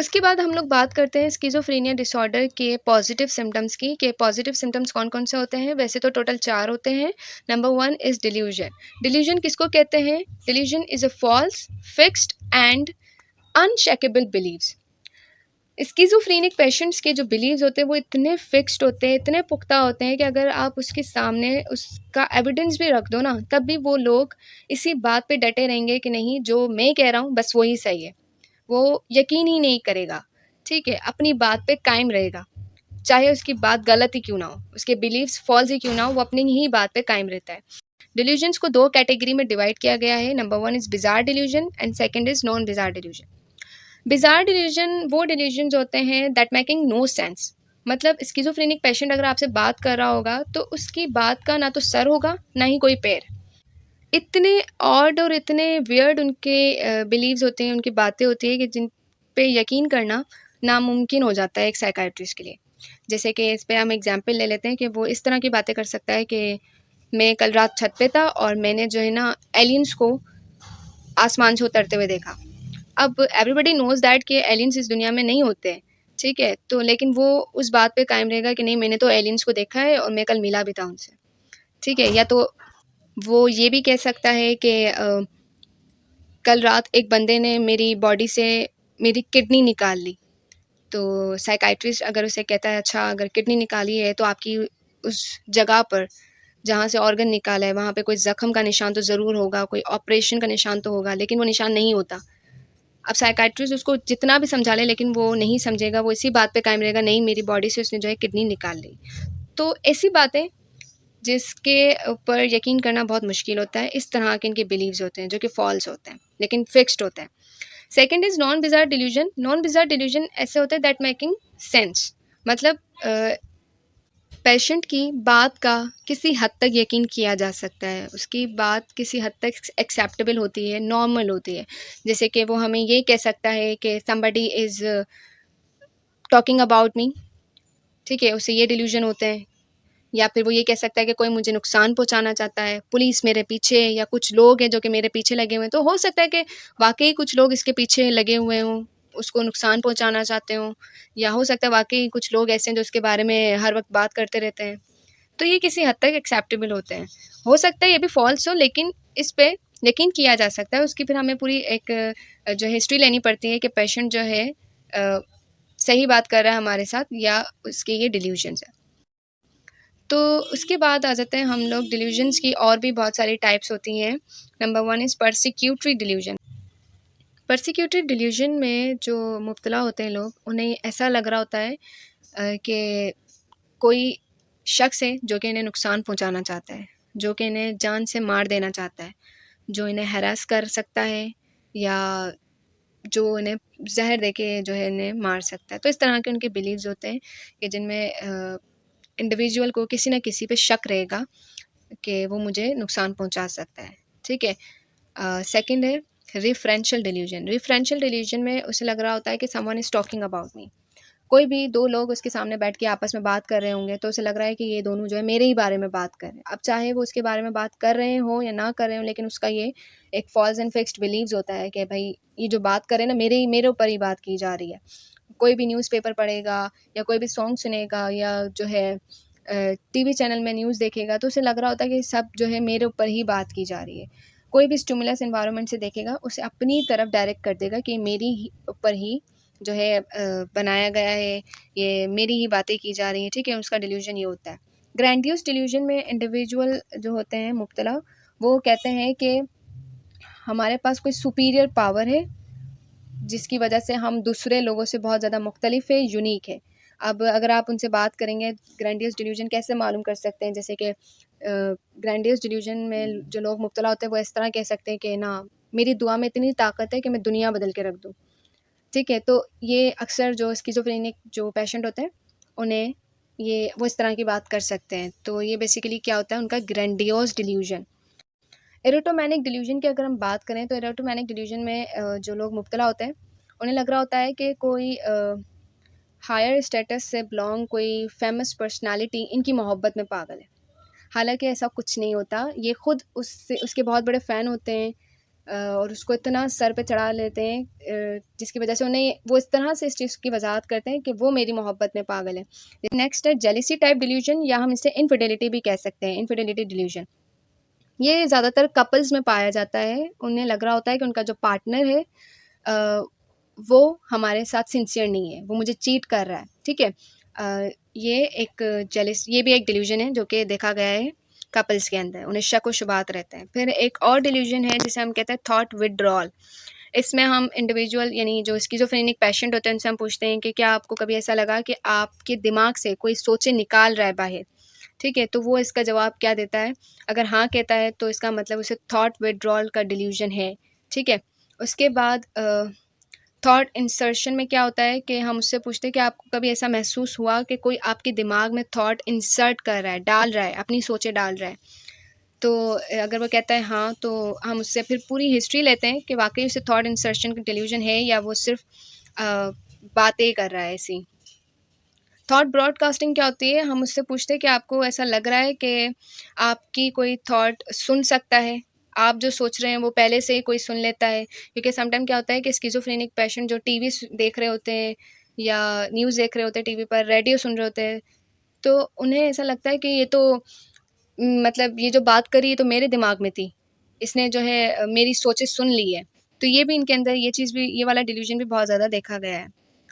उसके बाद हम लोग बात करते हैं स्किज़ोफ्रेनिया डिसऑर्डर के पॉजिटिव सिम्टम्स की, कि पॉजिटिव सिम्टम्स कौन-कौन से होते हैं। वैसे तो टोटल 4 होते हैं। Number 1 is delusion. डिल्यूजन किसको कहते हैं? Delusion is a false, fixed and unshakable beliefs. Schizophrenic patients के जो बिलीव्स होते हैं वो इतने फिक्स्ड होते हैं, इतने पुख्ता होते हैं कि अगर आप उसके सामने उसका एविडेंस भी रख दो ना, तब भी वो लोग इसी बात पे डटे रहेंगे कि नहीं, जो मैं कह रहा हूँ बस वही सही है। वो यकीन ही नहीं करेगा, ठीक है? अपनी बात पे कायम रहेगा, चाहे उसकी बात गलत ही क्यों ना हो, उसके बिलीव्स फॉल्स ही क्यों ना हो, वो अपनी ही बात पे कायम रहता है। डिल्यूजन्स को 2 कैटेगरी में डिवाइड किया गया है। Number 1 is bizarre delusion and second is non bizarre delusion. Bizarre delusion वो डिल्यूजन्स होते हैं दैट मेकिंग नो सेंस। मतलब स्किज़ोफ्रेनिक पेशेंट अगर आपसे बात कर रहा होगा, तो उसकी बात का ना तो सर होगा, ना ही कोई पैर। इतने ऑड और इतने वियर्ड उनके बिलीव्स होते हैं, उनकी बातें होती हैं कि जिन पे यकीन करना नामुमकिन हो जाता है एक साइकियाट्रिस्ट के लिए। जैसे कि इस पे हम एग्ज़ाम्पल ले लेते हैं कि वो इस तरह की बातें कर सकता है कि मैं कल रात छत पे था और मैंने जो है ना एलियंस को आसमान से उतरते हुए देखा। अब एवरीबॉडी नोज़ दैट कि एलियंस इस दुनिया में नहीं होते हैं, ठीक है? तो लेकिन वो उस बात पे कायम रहेगा कि नहीं, मैंने तो एलियंस को देखा है और मैं कल मिला भी था उनसे, ठीक है? या तो वो ये भी कह सकता है कि कल रात एक बंदे ने मेरी बॉडी से मेरी किडनी निकाल ली। तो साइकियाट्रिस्ट अगर उसे कहता है, अच्छा अगर किडनी निकाली है तो आपकी उस जगह पर जहाँ से ऑर्गन निकाला है वहाँ पे कोई ज़ख्म का निशान तो ज़रूर होगा, कोई ऑपरेशन का निशान तो होगा, लेकिन वो निशान नहीं होता। अब साइकियाट्रिस्ट उसको जितना भी समझा ले लेकिन वो नहीं समझेगा, वो इसी बात पे कायम रहेगा, नहीं मेरी बॉडी से उसने जो है किडनी निकाल ली। तो ऐसी बातें जिसके ऊपर यकीन करना बहुत मुश्किल होता है, इस तरह के इनके बिलीव्स होते हैं जो कि फ़ॉल्स होते हैं, लेकिन फिक्स्ड होते हैं। Second is non bizarre delusion. Non bizarre delusion ऐसे होता है दैट मेकिंग सेंस। मतलब पेशेंट की बात का किसी हद तक यकीन किया जा सकता है, उसकी बात किसी हद तक एक्सेप्टेबल होती है, नॉर्मल होती है। जैसे कि वो हमें ये कह सकता है कि somebody is talking about me, ठीक है? उसे ये डिल्यूजन होते हैं। या फिर वो ये कह सकता है कि कोई मुझे नुकसान पहुँचाना चाहता है, पुलिस मेरे पीछे, या कुछ लोग हैं जो कि मेरे पीछे लगे हुए हैं। तो हो सकता है कि वाक़ई कुछ लोग इसके पीछे लगे हुए हों, उसको नुकसान पहुँचाना चाहते हों, या हो सकता है वाक़ई कुछ लोग ऐसे हैं जो उसके बारे में हर वक़्त बात करते रहते हैं। तो ये किसी हद तक एक्सेप्टेबल होते हैं। हो सकता है ये भी फ़ॉल्स हो, लेकिन इस पे यकीन किया जा सकता है। उसकी फिर हमें पूरी एक जो हिस्ट्री लेनी पड़ती है कि पेशेंट जो है सही बात कर रहा है हमारे साथ या उसके ये डिल्यूजन्स हैं। तो उसके बाद आ जाते हैं हम लोग डिल्यूजन्स की, और भी बहुत सारी टाइप्स होती हैं। Number 1 is persecutory delusion. Persecutory delusion में जो मुब्तला होते हैं लोग, उन्हें ऐसा लग रहा होता है कि कोई शख्स है जो कि इन्हें नुकसान पहुंचाना चाहता है, जो कि इन्हें जान से मार देना चाहता है, जो इन्हें हैरास कर सकता है, या जो इन्हें ज़हर दे के जो है इन्हें मार सकता है। तो इस तरह के उनके बिलीव्स होते हैं कि जिनमें इंडिविजुअल को किसी न किसी पे शक रहेगा कि वो मुझे नुकसान पहुंचा सकता है, ठीक है? सेकंड है रिफरेंशियल डिल्यूजन। रिफरेंशियल डिल्यूजन में उसे लग रहा होता है कि someone is talking about me. कोई भी 2 लोग उसके सामने बैठ के आपस में बात कर रहे होंगे, तो उसे लग रहा है कि ये दोनों जो है मेरे ही बारे में बात कर रहे हैं। अब चाहे वो उसके बारे में बात कर रहे हों या ना कर रहे हों, लेकिन उसका ये एक फ़ॉल्स एंड फिक्स्ड बिलीव्स होता है कि भई ये जो बात कर रहे हैं ना, मेरे ऊपर ही बात की जा रही है। कोई भी न्यूज़पेपर पढ़ेगा या कोई भी सॉन्ग सुनेगा या जो है टीवी चैनल में न्यूज़ देखेगा, तो उसे लग रहा होता है कि सब जो है मेरे ऊपर ही बात की जा रही है। कोई भी स्टिमुलस एनवायरनमेंट से देखेगा, उसे अपनी तरफ डायरेक्ट कर देगा कि मेरी ही ऊपर ही जो है बनाया गया है, ये मेरी ही बातें की जा रही हैं, ठीक है? उसका डिल्यूजन ये होता है। ग्रैंडियोस डिल्यूजन में इंडिविजुअल जो होते हैं मुब्तला, वो कहते हैं कि हमारे पास कोई सुपीरियर पावर है, जिसकी वजह से हम दूसरे लोगों से बहुत ज़्यादा मुख्तलिफ है, यूनिक है। अब अगर आप उनसे बात करेंगे, ग्रैंडियस डिल्यूजन कैसे मालूम कर सकते हैं? जैसे कि ग्रैंडियस डिल्यूजन में जो लोग मुब्तला होते हैं, वो इस तरह कह सकते हैं कि ना, मेरी दुआ में इतनी ताकत है कि मैं दुनिया बदल के रख दूँ। ठीक है? तो ये अक्सर जो स्किज़ोफ्रेनिक जो पेशेंट होते हैं, उन्हें ये वो इस तरह की बात कर सकते हैं। तो ये बेसिकली क्या होता है, उनका ग्रैंडियोज़ डिल्यूजन। एरोटोमैनिक डिल्यूजन की अगर हम बात करें, तो एरोटोमैनिक डिल्यूजन में जो लोग मुब्तला होते हैं, उन्हें लग रहा होता है कि कोई हायर स्टेटस से बिलॉन्ग कोई फ़ेमस पर्सनैलिटी इनकी मोहब्बत में पागल है। हालाँकि ऐसा कुछ नहीं होता, ये खुद उससे उसके बहुत बड़े फ़ैन होते हैं। और उसको इतना सर पे चढ़ा लेते हैं जिसकी वजह से उन्हें वो इस तरह से इस चीज़ की वजाहत करते हैं कि वो मेरी मोहब्बत में पागल है। नेक्स्ट है जेलिसी टाइप डिल्यूजन, या हम इसे इनफिडेलिटी भी कह सकते हैं, इनफिडेलिटी डिल्यूजन। ये ज़्यादातर कपल्स में पाया जाता है। उन्हें लग रहा होता है कि उनका जो पार्टनर है वो हमारे साथ सिंसियर नहीं है, वो मुझे चीट कर रहा है, ठीक है। ये एक ये भी एक डिल्यूजन है जो कि देखा गया है कपल्स के अंदर, उन्हें शक व शुबात रहते हैं। फिर एक और डिल्यूजन है जिसे हम कहते हैं थॉट विथड्रॉल। इसमें हम इंडिविजुअल यानी जो स्किज़ोफ्रेनिक पेशेंट होते हैं उनसे हम पूछते हैं कि क्या आपको कभी ऐसा लगा कि आपके दिमाग से कोई सोचें निकाल रहा है बाहर, ठीक है? तो वो इसका जवाब क्या देता है? अगर हाँ कहता है तो इसका मतलब उसे थॉट विथड्रॉल का डिल्यूजन है, ठीक है? उसके बाद थॉट इंसर्शन में क्या होता है कि हम उससे पूछते हैं कि आपको कभी ऐसा महसूस हुआ कि कोई आपके दिमाग में थॉट इंसर्ट कर रहा है, डाल रहा है, अपनी सोचें डाल रहा है? तो अगर वो कहता है हाँ, तो हम उससे फिर पूरी हिस्ट्री लेते हैं कि वाक़ई उसे थॉट इंसर्शन का डिल्यूजन है या वो सिर्फ़ बातें कर रहा है ऐसी। थॉट ब्रॉडकास्टिंग क्या होती है? हम उससे पूछते हैं कि आपको ऐसा लग रहा है कि आपकी कोई थॉट सुन सकता है? आप जो सोच रहे हैं वो पहले से ही कोई सुन लेता है? क्योंकि समटाइम क्या होता है कि स्किज़ोफ्रेनिक पेशेंट जो टीवी देख रहे होते हैं या न्यूज़ देख रहे होते हैं टीवी पर, रेडियो सुन रहे होते हैं, तो उन्हें ऐसा लगता है कि ये तो मतलब ये जो बात करी ये तो मेरे दिमाग में थी। इसने जो है मेरी सोचें सुन ली है। तो ये भी इनके अंदर ये चीज़ भी, ये वाला डिल्यूजन भी बहुत ज़्यादा देखा गया है।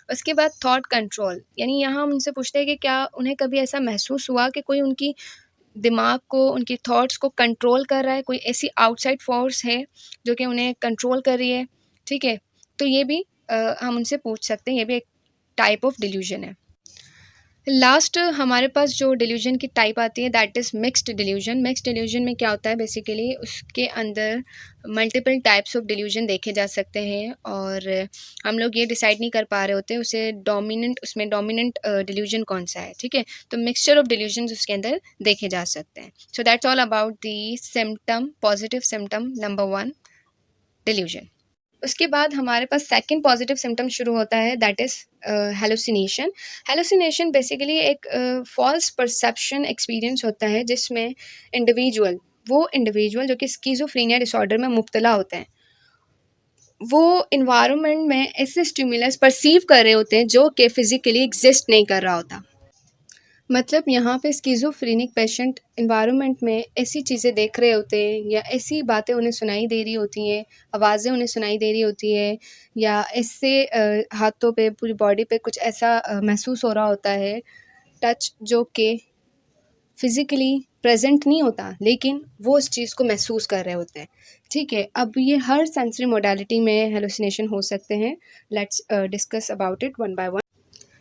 उसके बाद थॉट कंट्रोल, यानी यहाँ हम उनसे पूछते हैं कि क्या उन्हें कभी ऐसा महसूस हुआ कि कोई उनकी दिमाग को, उनकी थॉट्स को कंट्रोल कर रहा है, कोई ऐसी आउटसाइड फ़ोर्स है जो कि उन्हें कंट्रोल कर रही है, ठीक है? तो ये भी हम उनसे पूछ सकते हैं, ये भी एक टाइप ऑफ डिल्यूजन है। लास्ट हमारे पास जो डिल्यूजन की टाइप आती है that is mixed delusion. Mixed delusion में क्या होता है बेसिकली उसके अंदर मल्टीपल टाइप्स ऑफ डिल्यूजन देखे जा सकते हैं और हम लोग ये डिसाइड नहीं कर पा रहे होते उसे उसमें डोमिनेंट डिल्यूजन कौन सा है, ठीक है। तो मिक्सचर ऑफ डिल्यूजन उसके अंदर देखे जा सकते हैं। So that's all about the symptom, positive symptom number 1, delusion. उसके बाद हमारे पास सेकंड पॉजिटिव सिम्पटम शुरू होता है that is hallucination. Hallucination basically एक फॉल्स परसेप्शन एक्सपीरियंस होता है जिसमें इंडिविजुअल जो कि स्किज़ोफ्रेनिया डिसऑर्डर में मुब्तला होते हैं, वो एनवायरनमेंट में ऐसे स्टिमुलस परसीव कर रहे होते हैं जो कि फिज़िकली एग्जिस्ट नहीं कर रहा होता। मतलब यहाँ पे स्किज़ोफ्रेनिक पेशेंट एनवायरनमेंट में ऐसी चीज़ें देख रहे होते हैं या ऐसी बातें उन्हें सुनाई दे रही होती हैं, आवाज़ें उन्हें सुनाई दे रही होती है या ऐसे हाथों पे, पूरी बॉडी पे कुछ ऐसा महसूस हो रहा होता है, टच जो कि फ़िज़िकली प्रेज़ेंट नहीं होता, लेकिन वो उस चीज़ को महसूस कर रहे होते हैं, ठीक है? अब ये हर सेंसरी मोडालिटी में हैलुसिनेशन हो सकते हैं। Let's discuss about it one by one.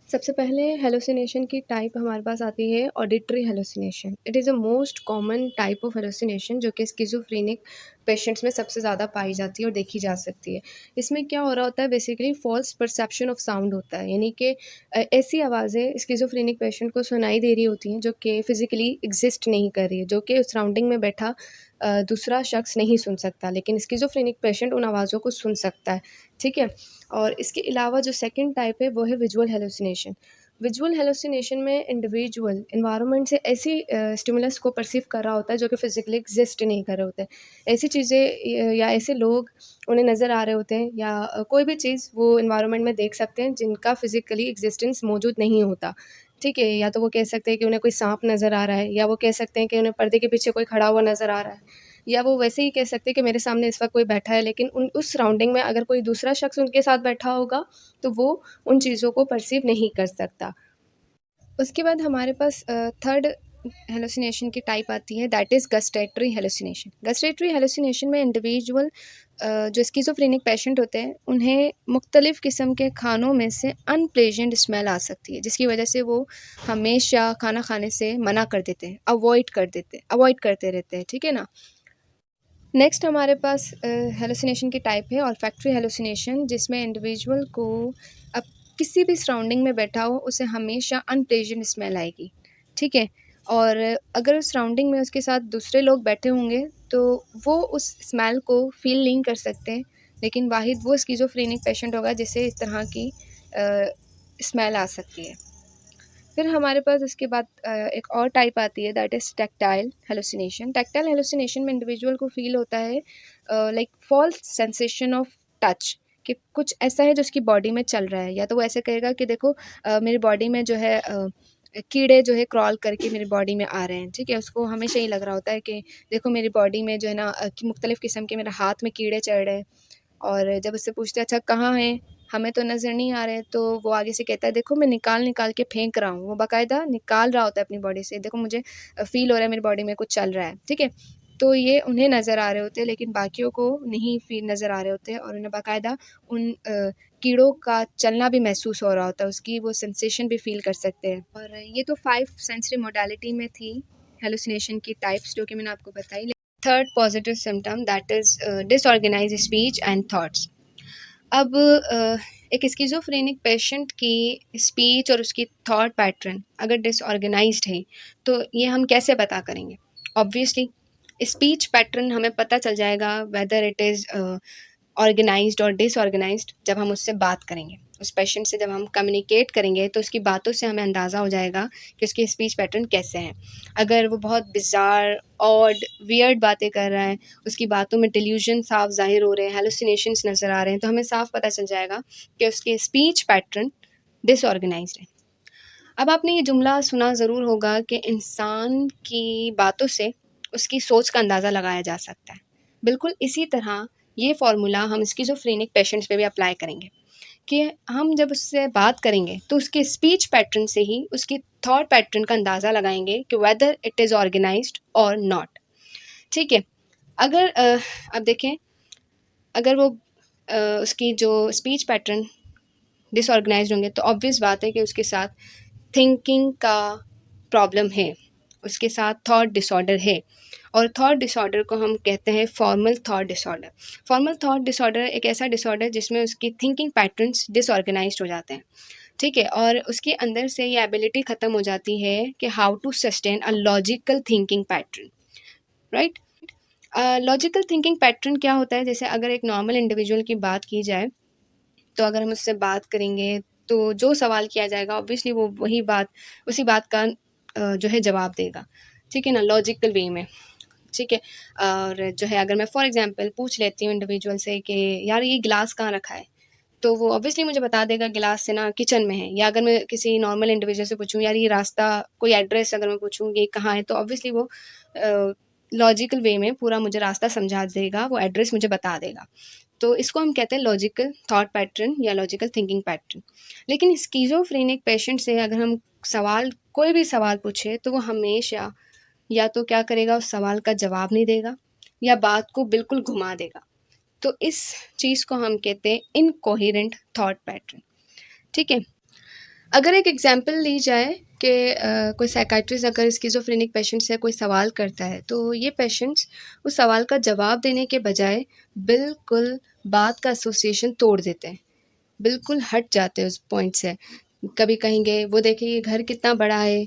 सबसे पहले हेलुसिनेशन की टाइप हमारे पास आती है auditory hallucination. It is a most common type of hallucination जो कि स्किज़ोफ्रेनिक पेशेंट्स में सबसे ज़्यादा पाई जाती है और देखी जा सकती है। इसमें क्या हो रहा होता है basically false perception of sound होता है, यानी कि ऐसी आवाज़ें स्किज़ोफ्रेनिक पेशेंट को सुनाई दे रही होती हैं जो कि फ़िज़िकली एग्ज़िस्ट नहीं कर रही है, जो कि सराउंडिंग में बैठा दूसरा शख्स नहीं सुन सकता, लेकिन स्किज़ोफ्रेनिक पेशेंट उन आवाज़ों को सुन सकता है, ठीक है? और इसके अलावा जो सेकंड टाइप है वो है विजुअल हेलुसिनेशन। विजुअल हेलुसिनेशन में इंडिविजुअल एनवायरनमेंट से ऐसी स्टिमुलस को परसीव कर रहा होता है जो कि फिजिकली एग्जिस्ट नहीं कर रहे होते हैं। ऐसी चीज़ें या ऐसे लोग उन्हें नज़र आ रहे होते हैं या कोई भी चीज़ वो एनवायरनमेंट में देख सकते हैं जिनका फिजिकली एग्जिस्टेंस मौजूद नहीं होता, ठीक है। या तो वो कह सकते हैं कि उन्हें कोई सांप नज़र आ रहा है, या वो कह सकते हैं कि उन्हें पर्दे के पीछे कोई खड़ा हुआ नज़र आ रहा है, या वो वैसे ही कह सकते हैं कि मेरे सामने इस वक्त कोई बैठा है, लेकिन उस सराउंडिंग में अगर कोई दूसरा शख्स उनके साथ बैठा होगा तो वो उन चीज़ों को परसीव नहीं कर सकता। उसके बाद हमारे पास थर्ड हेलुसिनेशन की टाइप आती है that is gustatory hallucination. Gustatory hallucination में इंडिविजुअल जो स्किज़ोफ्रेनिक पेशेंट होते हैं उन्हें मुख्तलिफ़ किस्म के खानों में से अनप्लेजेंट स्मेल आ सकती है, जिसकी वजह से वो हमेशा खाना खाने से मना कर देते हैं, अवॉइड करते रहते हैं, ठीक है ना। नेक्स्ट हमारे पास हेलुसिनेशन की टाइप है ऑल्फैक्टरी हेलुसिनेशन, जिसमें इंडिविजुअल को अब किसी भी सराउंडिंग में बैठा हो उसे हमेशा अनप्लेजेंट स्मेल आएगी, ठीक है। और अगर उस सराउंडिंग में उसके साथ दूसरे लोग बैठे होंगे तो वो उस स्मेल को फ़ील नहीं कर सकते, लेकिन वाहिद वो स्किज़ोफ्रेनिक पेशेंट होगा जिसे इस तरह की स्मेल आ सकती है। फिर हमारे पास उसके बाद एक और टाइप आती है, that is tactile hallucination. Tactile hallucination में इंडिविजुअल को फ़ील होता है like false sensation of touch, कि कुछ ऐसा है जो उसकी बॉडी में चल रहा है, या तो वो ऐसे कहेगा कि देखो मेरी बॉडी में जो है कीड़े जो है क्रॉल करके मेरी बॉडी में आ रहे हैं, ठीक है? उसको हमेशा ये लग रहा होता है कि देखो मेरी बॉडी में जो है ना कि मुख्तलिफ़ किस्म के मेरे हाथ में कीड़े चढ़ रहे हैं। और जब उससे पूछते हैं अच्छा कहाँ हैं? हमें तो नज़र नहीं आ रहे, तो वो आगे से कहता है देखो मैं निकाल-निकाल के फेंक रहा हूँ। वो बाकायदा निकाल रहा होता है अपनी बॉडी से, देखो मुझे फ़ील हो रहा है मेरी बॉडी में कुछ चल रहा है, ठीक है? तो ये उन्हें नज़र आ रहे होते हैं, लेकिन बाकियों को नहीं नज़र आ रहे होते हैं, और उन्हें बाकायदा उन कीड़ों का चलना भी महसूस हो रहा होता है, उसकी वो सेंसेशन भी फ़ील कर सकते हैं। और ये तो 5 सेंसरी मोडालिटी में थी हैलुसिनेशन की टाइप्स जो कि मैंने आपको बताई। Third positive symptom that is disorganised speech and thoughts. अब एक स्किज़ोफ्रेनिक पेशेंट की स्पीच और उसकी थॉट पैटर्न अगर डिसऑर्गेनाइज्ड है, तो ये हम कैसे पता करेंगे? ऑब्वियसली स्पीच पैटर्न हमें पता चल जाएगा वेदर इट इज़ ऑर्गेनाइज्ड और डिसऑर्गेनाइज्ड जब हम उससे बात करेंगे। उस पेशेंट से जब हम कम्युनिकेट करेंगे तो उसकी बातों से हमें अंदाज़ा हो जाएगा कि उसके स्पीच पैटर्न कैसे हैं। अगर वो बहुत बिज़ार, ऑड, वियर्ड बातें कर रहा है, उसकी बातों में डिल्यूजन साफ ज़ाहिर हो रहे हैं, हैलुसिनेशंस नज़र आ रहे हैं, तो हमें साफ पता चल जाएगा कि उसके स्पीच पैटर्न डिसऑर्गेनाइज्ड है। अब आपने ये जुमला सुना ज़रूर होगा कि इंसान की बातों से उसकी सोच का अंदाज़ा लगाया जा सकता है। बिल्कुल इसी तरह ये फ़ॉर्मूला हम स्किज़ोफ्रेनिक पेशेंट्स पे भी अप्लाई करेंगे कि हम जब उससे बात करेंगे तो उसके स्पीच पैटर्न से ही उसकी थॉट पैटर्न का अंदाज़ा लगाएँगे कि वेदर इट इज़ ऑर्गेनाइज़्ड और नॉट। ठीक है? अगर अब देखें, अगर वो उसकी जो स्पीच पैटर्न डिसऑर्गेनाइज़्ड होंगे तो ऑब्वियस बात है कि उसके साथ थिंकिंग का प्रॉब्लम है, उसके साथ थॉट डिसऑर्डर है, और थॉट डिसऑर्डर को हम कहते हैं formal thought disorder. Formal thought disorder एक ऐसा डिसऑर्डर जिसमें उसकी थिंकिंग पैटर्न्स डिसऑर्गेनाइज्ड हो जाते हैं, ठीक है? और उसके अंदर से ये एबिलिटी ख़त्म हो जाती है कि how to sustain a logical thinking pattern, right? Logical thinking pattern क्या होता है? जैसे अगर एक नॉर्मल इंडिविजुअल की बात की जाए, तो अगर हम उससे बात करेंगे तो जो सवाल किया जाएगा ऑब्वियसली वो वही बात उसी बात का जो है जवाब देगा, ठीक है ना? लॉजिकल वे में, ठीक है? और जो है अगर मैं फॉर एग्ज़ाम्पल पूछ लेती हूँ इंडिविजुअल से कि यार ये गिलास कहाँ रखा है? तो वो ऑब्वियसली मुझे बता देगा गिलास से ना किचन में है। या अगर मैं किसी नॉर्मल इंडिविजुअल से पूछूँ यार ये रास्ता, कोई एड्रेस अगर मैं पूछूँ ये कहाँ है, तो ऑब्वियसली वो लॉजिकल वे में पूरा मुझे रास्ता समझा देगा, वो एड्रेस मुझे बता देगा। तो इसको हम कहते हैं लॉजिकल थॉट पैटर्न या लॉजिकल थिंकिंग पैटर्न। लेकिन स्किज़ोफ्रेनिक पेशेंट से अगर हम कोई भी सवाल पूछे तो वो हमेशा या तो क्या करेगा, उस सवाल का जवाब नहीं देगा, या बात को बिल्कुल घुमा देगा। तो इस चीज़ को हम कहते हैं इनकोहेरेंट थॉट पैटर्न, ठीक है? अगर एक एग्जांपल ली जाए कि कोई साइकियाट्रिस्ट अगर स्किज़ोफ्रेनिक पेशेंट से कोई सवाल करता है, तो ये पेशेंट्स उस सवाल का जवाब देने के बजाय बिल्कुल बात का एसोसिएशन तोड़ देते हैं, बिल्कुल हट जाते हैं उस पॉइंट से। कभी कहेंगे वो देखिए ये घर कितना बड़ा है,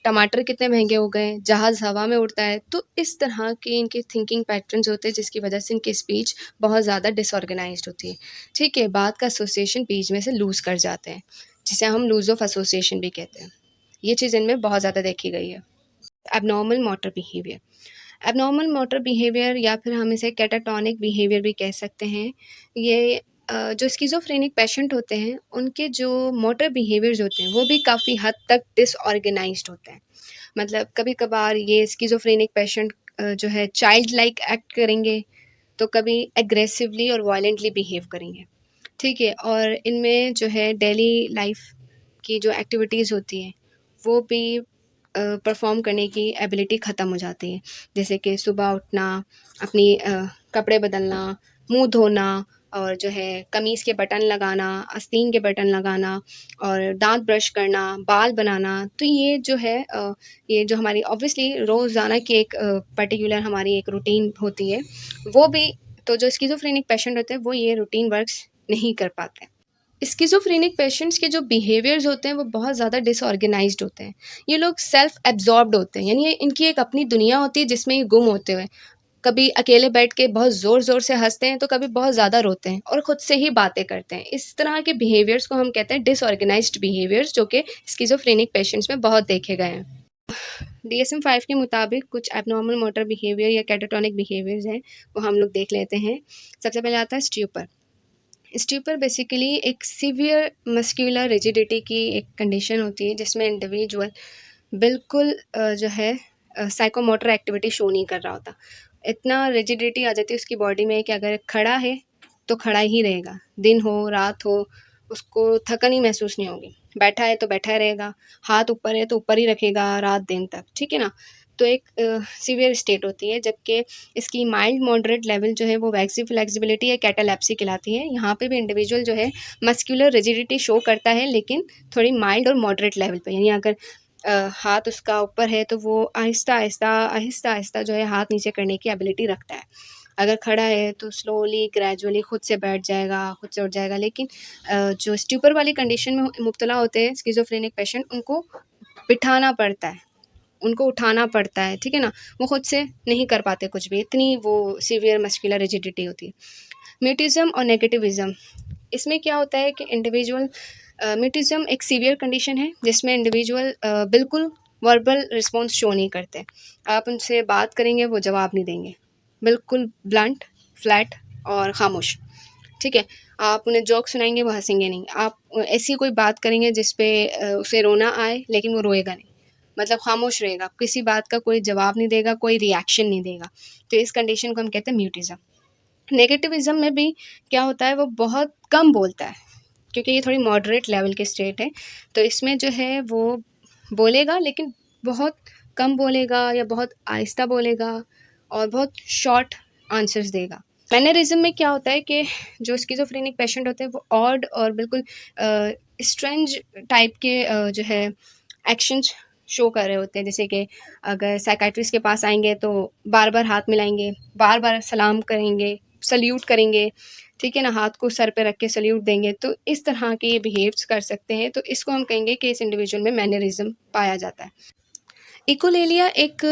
टमाटर कितने महंगे हो गए, जहाज़ हवा में उड़ता है। तो इस तरह के इनके थिंकिंग पैटर्न्स होते हैं जिसकी वजह से इनकी स्पीच बहुत ज़्यादा डिसऑर्गेनाइज्ड होती है, ठीक है? बात का एसोसिएशन बीच में से लूज़ कर जाते हैं, जिसे हम लूज़ ऑफ एसोसिएशन भी कहते हैं। ये चीज़ इनमें बहुत ज़्यादा देखी गई है। Abnormal motor behaviour, abnormal motor behaviour या फिर हम इसे कैटाटॉनिक बिहेवियर भी कह सकते हैं। ये जो स्किज़ोफ्रेनिक पेशेंट होते हैं उनके जो मोटर बिहेवियर्स होते हैं वो भी काफ़ी हद तक डिसऑर्गेनाइज्ड होते हैं। मतलब कभी-कभार ये स्किज़ोफ्रेनिक पेशेंट जो है चाइल्ड लाइक एक्ट करेंगे, तो कभी एग्रेसिवली और वायलेंटली बिहेव करेंगे, ठीक है? और इनमें जो है डेली लाइफ की जो एक्टिविटीज़ होती हैं, वो भी परफ़ॉर्म करने की एबिलिटी ख़त्म हो जाती है। जैसे कि सुबह उठना, अपनी कपड़े बदलना, मुँह धोना, और जो है कमीज़ के बटन लगाना, आस्तीन के बटन लगाना, और दाँत ब्रश करना, बाल बनाना। तो ये जो है ये जो हमारी ऑब्वियसली रोज़ाना की एक पर्टिकुलर हमारी एक रूटीन होती है, वो भी तो जो स्किज़ोफ्रेनिक पेशेंट होते हैं वो ये रूटीन वर्क्स नहीं कर पाते। स्किज़ोफ्रेनिक पेशेंट्स के जो बिहेवियर्स होते हैं वो बहुत ज़्यादा डिसऑर्गेनाइज्ड होते हैं। ये लोग सेल्फ एब्ज़ॉर्ब्ड होते हैं, यानी ये इनकी एक अपनी दुनिया होती है जिसमें ये गुम होते हुए कभी अकेले बैठ के बहुत ज़ोर-ज़ोर से हँसते हैं, तो कभी बहुत ज़्यादा रोते हैं और खुद से ही बातें करते हैं। इस तरह के बिहेवियर्स को हम कहते हैं डिसऑर्गेनाइज़्ड बिहेवियर्स, जो कि स्किज़ोफ्रेनिक पेशेंट्स में बहुत देखे गए हैं। DSM-5 के मुताबिक कुछ एब्नॉर्मल मोटर बिहेवियर या कैटाटोनिक बिहेवियर्स हैं, वो हम लोग देख लेते हैं। सबसे पहले आता है स्ट्यूपर। स्ट्यूपर बेसिकली एक सीवियर मस्कुलर रिजिडिटी की एक कंडीशन होती है, जिसमें इंडिविजुअल बिल्कुल जो है साइकोमोटर एक्टिविटी शो नहीं कर रहा होता। इतना रिजिडिटी आ जाती है उसकी बॉडी में कि अगर खड़ा है, तो खड़ा ही रहेगा। दिन हो, रात हो, उसको थकन ही महसूस नहीं होगी। बैठा है तो बैठा रहेगा, हाथ ऊपर है तो ऊपर ही रखेगा रात दिन तक, ठीक है ना? तो एक सीवियर स्टेट होती है, जबकि इसकी माइल्ड मॉडरेट लेवल जो है वो वैक्सी फ्लेक्सिबिलिटी या कैटालेप्सी कहलाती है। यहाँ पे भी इंडिविजुअल जो है मस्कुलर रिजिडिटी शो करता है, लेकिन थोड़ी माइल्ड और मॉडरेट लेवल पे। यानी अगर हाथ उसका ऊपर है तो वो आहिस्ता-आहिस्ता जो है हाथ नीचे करने की एबिलिटी रखता है। अगर खड़ा है तो स्लोली ग्रेजुअली खुद से बैठ जाएगा, खुद से उठ जाएगा। लेकिन जो स्ट्यूपर वाली कंडीशन में मुब्तला होते हैं स्किज़ोफ्रेनिक पेशेंट, उनको बिठाना पड़ता है, उनको उठाना पड़ता है, ठीक है ना? वो खुद से नहीं कर पाते कुछ भी, इतनी वो सीवियर मस्कुलर रिजिडिटी होती है। म्यूटिज़्म और नेगेटिविज़्म, इसमें क्या होता है कि इंडिविजुअल म्यूटिज़्म एक सीवियर कंडीशन है, जिसमें इंडिविजुअल बिल्कुल वर्बल रिस्पॉन्स शो नहीं करते। आप उनसे बात करेंगे, वो जवाब नहीं देंगे। बिल्कुल ब्लंट, फ्लैट और खामोश, ठीक है? आप उन्हें जोक सुनाएँगे, वो हँसेंगे नहीं। आप ऐसी कोई बात करेंगे जिस पे उसे रोना आए, लेकिन वो रोएगा नहीं। मतलब खामोश रहेगा, किसी बात का कोई जवाब नहीं देगा, कोई रिएक्शन नहीं देगा। तो इस कंडीशन को हम कहते हैं म्यूटिज़्म। नेगेटिविज़्म में भी क्या होता है, वो बहुत कम बोलता है, क्योंकि ये थोड़ी मॉडरेट लेवल की स्टेट है। तो इसमें जो है वो बोलेगा, लेकिन बहुत कम बोलेगा या बहुत आहिस्ता बोलेगा और बहुत शॉर्ट आंसर्स देगा। मैनरिज़्म में क्या होता है कि जो स्किज़ोफ्रेनिक पेशेंट होते हैं, वो ऑड और बिल्कुल स्ट्रेंज टाइप के जो है एक्शंस शो कर रहे होते हैं। जैसे कि अगर साइकियाट्रिस्ट के पास आएँगे तो बार-बार हाथ मिलाएँगे, बार-बार सलाम करेंगे, सैल्यूट करेंगे, ठीक है ना? हाथ को सर पे रख के सैल्यूट देंगे। तो इस तरह के ये बिहेव्स कर सकते हैं, तो इसको हम कहेंगे कि इस इंडिविजुअल में मैनरिज़्म पाया जाता है। इकोलेलिया एक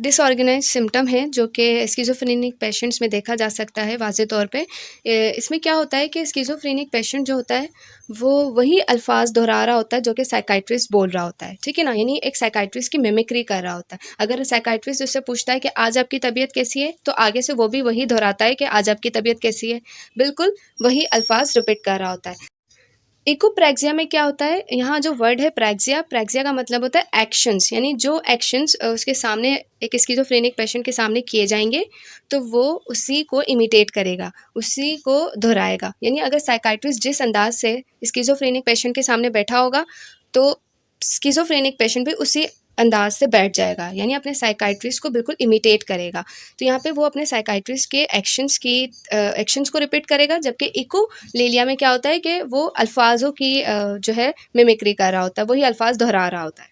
डिसऑर्गेनाइज़्ड सिम्पटम है, जो कि स्किज़ोफ्रेनिक पेशेंट्स में देखा जा सकता है वाज़े तौर पे। इसमें क्या होता है कि स्किज़ोफ्रेनिक पेशेंट जो होता है, वो वही अल्फ़ाज़ दोहरा रहा होता है जो कि साइकियाट्रिस्ट बोल रहा होता है, ठीक है ना? यानी एक साइकियाट्रिस्ट की मिमिक्री कर रहा होता है। अगर साइकियाट्रिस्ट उससे पूछता है कि आज आपकी तबीयत कैसी है? तो आगे से वो भी वही दोहराता है कि आज आपकी तबीयत कैसी है? बिल्कुल वही अल्फ़ाज़ रिपीट कर रहा होता है। इकोप्रैक्सिया में क्या होता है, यहाँ जो वर्ड है प्रैक्सिया, प्रैक्सिया का मतलब होता है एक्शंस, यानी जो एक्शंस उसके सामने एक स्किज़ोफ्रेनिक पेशेंट के सामने किए जाएँगे, तो वो उसी को इमिटेट करेगा, उसी को दोहराएगा। यानी अगर साइकियाट्रिस्ट जिस अंदाज़ से स्किज़ोफ्रेनिक पेशेंट के सामने बैठा होगा, तो स्किज़ोफ्रेनिक पेशेंट भी उसी अंदाज़ से बैठ जाएगा, यानी अपने साइकियाट्रिस्ट को बिल्कुल इमिटेट करेगा। तो यहाँ पे वो अपने साइकियाट्रिस्ट के एक्शंस को रिपीट करेगा, जबकि इकोलेलिया में क्या होता है कि वो अल्फ़ाज़ों की जो है मिमिक्री कर रहा होता है, वही अल्फ़ाज़ दोहरा रहा होता है।